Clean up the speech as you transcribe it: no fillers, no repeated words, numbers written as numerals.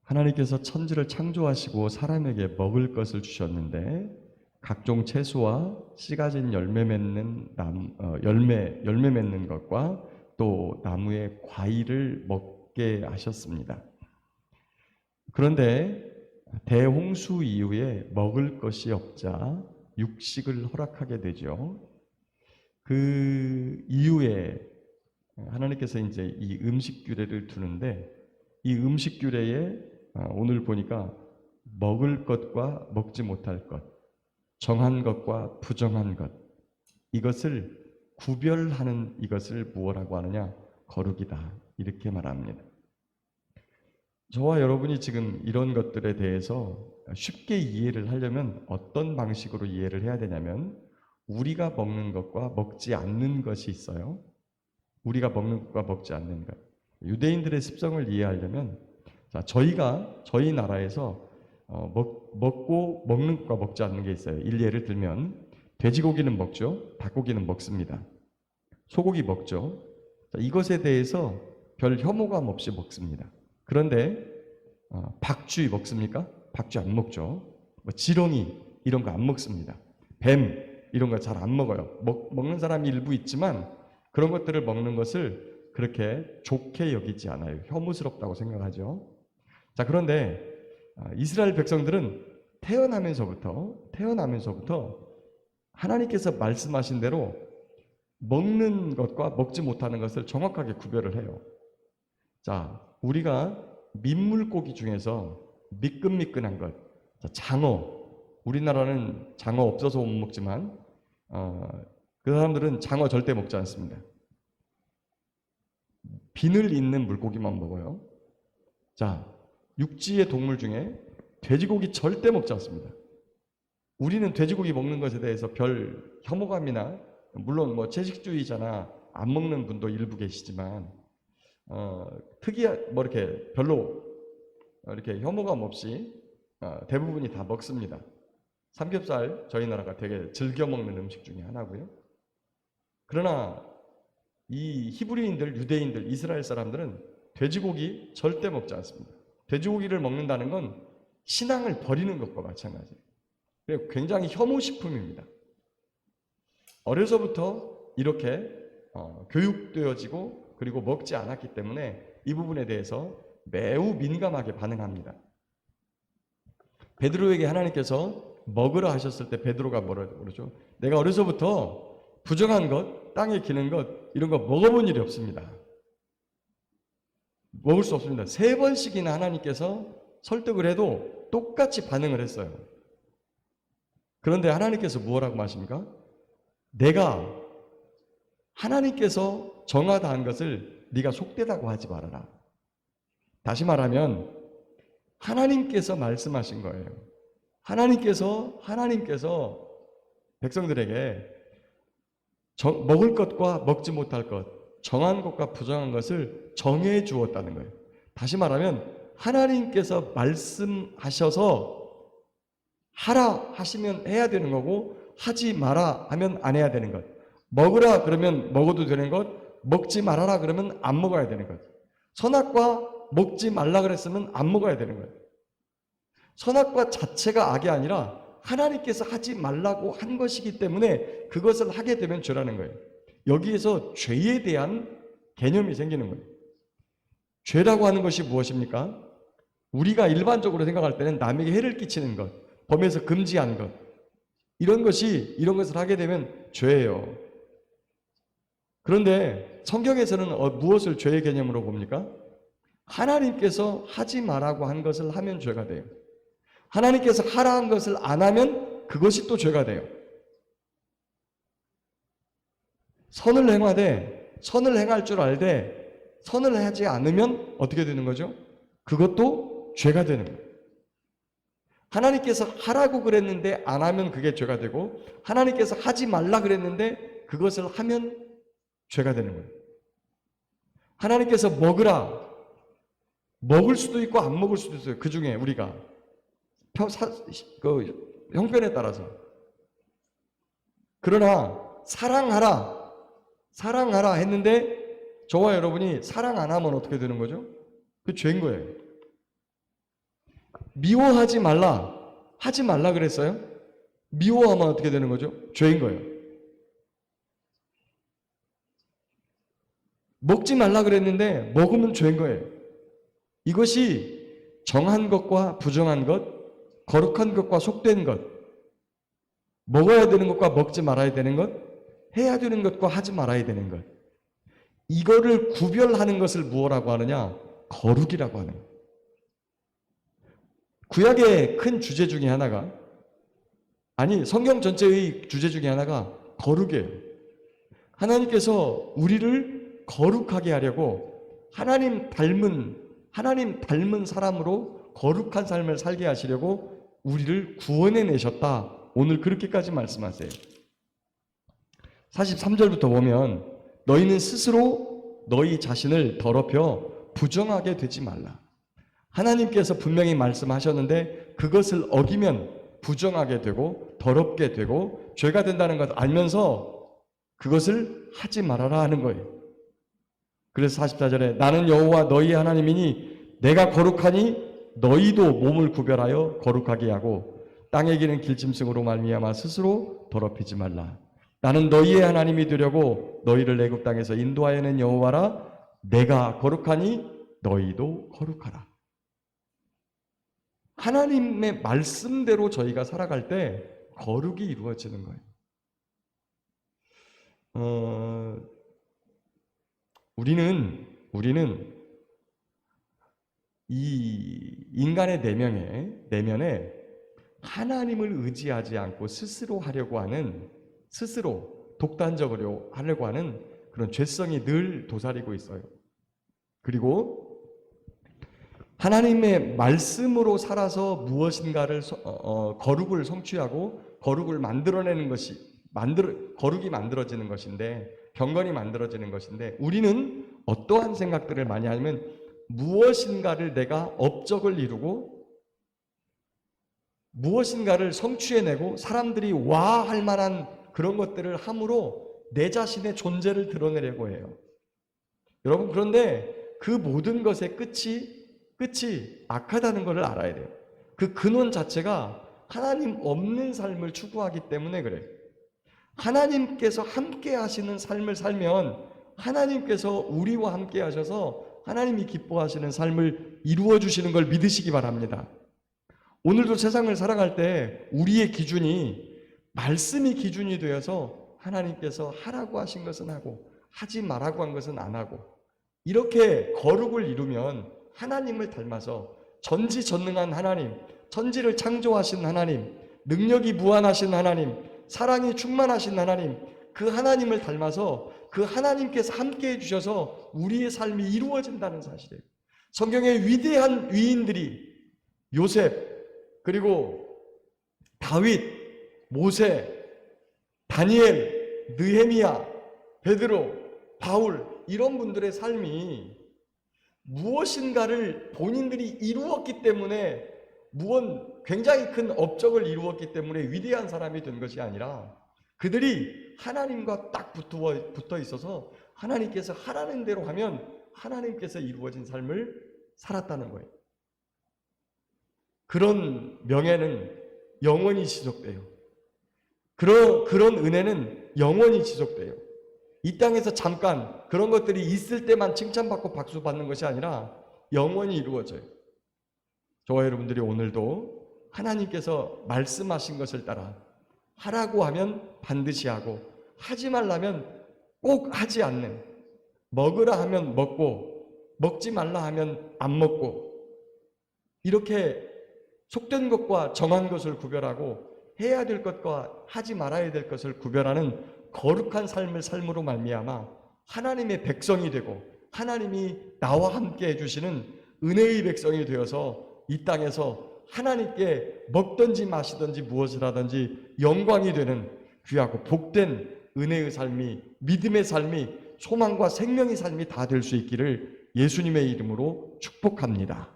하나님께서 천지를 창조하시고 사람에게 먹을 것을 주셨는데 각종 채소와 씨 가진 열매 맺는 열매 맺는 것과 또 나무의 과일을 먹게 하셨습니다. 그런데 대홍수 이후에 먹을 것이 없자 육식을 허락하게 되죠. 그 이후에 하나님께서 이제 이 음식 규례를 두는데 이 음식 규례에 오늘 보니까 먹을 것과 먹지 못할 것, 정한 것과 부정한 것, 이것을 구별하는 이것을 무엇라고 하느냐? 거룩이다. 이렇게 말합니다. 저와 여러분이 지금 이런 것들에 대해서 쉽게 이해를 하려면 어떤 방식으로 이해를 해야 되냐면 우리가 먹는 것과 먹지 않는 것이 있어요. 우리가 먹는 것과 먹지 않는 것. 유대인들의 습성을 이해하려면 저희 나라에서 먹고 먹는 것과 먹지 않는 게 있어요. 일례를 들면 돼지고기는 먹죠. 닭고기는 먹습니다. 소고기 먹죠. 이것에 대해서 별 혐오감 없이 먹습니다. 그런데 박쥐 먹습니까? 박쥐 안 먹죠. 지렁이 이런 거 안 먹습니다. 뱀 이런 거 잘 안 먹어요. 먹는 사람이 일부 있지만 그런 것들을 먹는 것을 그렇게 좋게 여기지 않아요. 혐오스럽다고 생각하죠. 자, 그런데 이스라엘 백성들은 태어나면서부터 하나님께서 말씀하신 대로 먹는 것과 먹지 못하는 것을 정확하게 구별을 해요. 자, 우리가 민물고기 중에서 미끈미끈한 것, 장어. 우리나라는 장어 없어서 못 먹지만 그 사람들은 장어 절대 먹지 않습니다. 비늘 있는 물고기만 먹어요. 자, 육지의 동물 중에 돼지고기 절대 먹지 않습니다. 우리는 돼지고기 먹는 것에 대해서 별 혐오감이나 물론 채식주의자나 안 먹는 분도 일부 계시지만 이렇게 별로 이렇게 혐오감 없이 대부분이 다 먹습니다. 삼겹살 저희 나라가 되게 즐겨 먹는 음식 중에 하나고요. 그러나 이 히브리인들, 유대인들, 이스라엘 사람들은 돼지고기 절대 먹지 않습니다. 돼지고기를 먹는다는 건 신앙을 버리는 것과 마찬가지예요. 굉장히 혐오식품입니다. 어려서부터 이렇게 교육되어지고 그리고 먹지 않았기 때문에 이 부분에 대해서 매우 민감하게 반응합니다. 베드로에게 하나님께서 먹으라 하셨을 때 베드로가 뭐라고 그러죠? 내가 어려서부터 부정한 것, 땅에 기는 것 이런 거 먹어본 일이 없습니다. 먹을 수 없습니다. 3번씩이나 하나님께서 설득을 해도 똑같이 반응을 했어요. 그런데 하나님께서 뭐라고 하십니까? 내가 하나님께서 정하다 한 것을 네가 속되다고 하지 말아라. 다시 말하면 하나님께서 말씀하신 거예요. 하나님께서 백성들에게 먹을 것과 먹지 못할 것, 정한 것과 부정한 것을 정해 주었다는 거예요. 다시 말하면 하나님께서 말씀하셔서 하라 하시면 해야 되는 거고 하지 마라 하면 안 해야 되는 것. 먹으라 그러면 먹어도 되는 것, 먹지 말아라 그러면 안 먹어야 되는 것. 선악과 먹지 말라 그랬으면 안 먹어야 되는 거예요. 선악과 자체가 악이 아니라 하나님께서 하지 말라고 한 것이기 때문에 그것을 하게 되면 죄라는 거예요. 여기에서 죄에 대한 개념이 생기는 거예요. 죄라고 하는 것이 무엇입니까? 우리가 일반적으로 생각할 때는 남에게 해를 끼치는 것, 범에서 금지한 것, 이런 것을 하게 되면 죄예요. 그런데 성경에서는 무엇을 죄의 개념으로 봅니까? 하나님께서 하지 말라고 한 것을 하면 죄가 돼요. 하나님께서 하라 한 것을 안 하면 그것이 또 죄가 돼요. 선을 행할 줄 알되 선을 하지 않으면 어떻게 되는 거죠? 그것도 죄가 되는 거예요. 하나님께서 하라고 그랬는데 안 하면 그게 죄가 되고 하나님께서 하지 말라 그랬는데 그것을 하면 죄가 되는 거예요. 하나님께서 먹으라, 먹을 수도 있고 안 먹을 수도 있어요. 그 중에 우리가 형편에 따라서. 그러나 사랑하라 했는데 저와 여러분이 사랑 안 하면 어떻게 되는 거죠? 그 죄인 거예요. 미워하지 말라. 하지 말라 그랬어요? 미워하면 어떻게 되는 거죠? 죄인 거예요. 먹지 말라 그랬는데 먹으면 죄인 거예요. 이것이 정한 것과 부정한 것, 거룩한 것과 속된 것, 먹어야 되는 것과 먹지 말아야 되는 것, 해야 되는 것과 하지 말아야 되는 것, 이거를 구별하는 것을 무엇라고 하느냐? 거룩이라고 하는 거예요. 구약의 큰 주제 중에 하나가, 아니 성경 전체의 주제 중에 하나가 거룩이에요. 하나님께서 우리를 거룩하게 하려고 하나님 닮은 사람으로 거룩한 삶을 살게 하시려고 우리를 구원해 내셨다. 오늘 그렇게까지 말씀하세요. 43절부터 보면 너희는 스스로 너희 자신을 더럽혀 부정하게 되지 말라. 하나님께서 분명히 말씀하셨는데 그것을 어기면 부정하게 되고 더럽게 되고 죄가 된다는 것을 알면서 그것을 하지 말아라 하는 거예요. 그래서 44절에 나는 여호와 너희 하나님이니 내가 거룩하니 너희도 몸을 구별하여 거룩하게 하고 땅에 기는 길짐승으로 말미암아 스스로 더럽히지 말라. 나는 너희의 하나님이 되려고 너희를 애굽 땅에서 인도하여 낸 여호와라. 내가 거룩하니 너희도 거룩하라. 하나님의 말씀대로 저희가 살아갈 때 거룩이 이루어지는 거예요. 우리는 이 인간의 내면에 하나님을 의지하지 않고 스스로 독단적으로 하려고 하는 그런 죄성이 늘 도사리고 있어요. 그리고 하나님의 말씀으로 살아서 무엇인가를 거룩을 성취하고 거룩을 만들어내는 것이 거룩이 만들어지는 것인데, 경건이 만들어지는 것인데, 우리는 어떠한 생각들을 많이 하면 무엇인가를 내가 업적을 이루고 무엇인가를 성취해내고 사람들이 와 할 만한 그런 것들을 함으로 내 자신의 존재를 드러내려고 해요. 여러분, 그런데 그 모든 것의 끝이 악하다는 것을 알아야 돼요. 그 근원 자체가 하나님 없는 삶을 추구하기 때문에 그래요. 하나님께서 함께 하시는 삶을 살면 하나님께서 우리와 함께 하셔서 하나님이 기뻐하시는 삶을 이루어 주시는 걸 믿으시기 바랍니다. 오늘도 세상을 살아갈 때 우리의 기준이 말씀이 기준이 되어서 하나님께서 하라고 하신 것은 하고 하지 말라고 한 것은 안 하고, 이렇게 거룩을 이루면 하나님을 닮아서 전지전능한 하나님, 천지를 창조하신 하나님, 능력이 무한하신 하나님, 사랑이 충만하신 하나님, 그 하나님을 닮아서 그 하나님께서 함께 해주셔서 우리의 삶이 이루어진다는 사실이에요. 성경의 위대한 위인들이 요셉, 그리고 다윗, 모세, 다니엘, 느헤미야, 베드로, 바울, 이런 분들의 삶이 무엇인가를 본인들이 이루었기 때문에, 굉장히 큰 업적을 이루었기 때문에 위대한 사람이 된 것이 아니라 그들이 하나님과 딱 붙어 있어서 하나님께서 하라는 대로 하면 하나님께서 이루어진 삶을 살았다는 거예요. 그런 명예는 영원히 지속돼요. 그런 은혜는 영원히 지속돼요. 이 땅에서 잠깐 그런 것들이 있을 때만 칭찬받고 박수 받는 것이 아니라 영원히 이루어져요. 저와 여러분들이 오늘도 하나님께서 말씀하신 것을 따라 하라고 하면 반드시 하고, 하지 말라면 꼭 하지 않는, 먹으라 하면 먹고 먹지 말라 하면 안 먹고, 이렇게 속된 것과 정한 것을 구별하고 해야 될 것과 하지 말아야 될 것을 구별하는 거룩한 삶을 삶으로 말미암아 하나님의 백성이 되고 하나님이 나와 함께 해주시는 은혜의 백성이 되어서 이 땅에서 하나님께 먹든지 마시든지 무엇을 하든지 영광이 되는 귀하고 복된 은혜의 삶이, 믿음의 삶이, 소망과 생명의 삶이 다 될 수 있기를 예수님의 이름으로 축복합니다.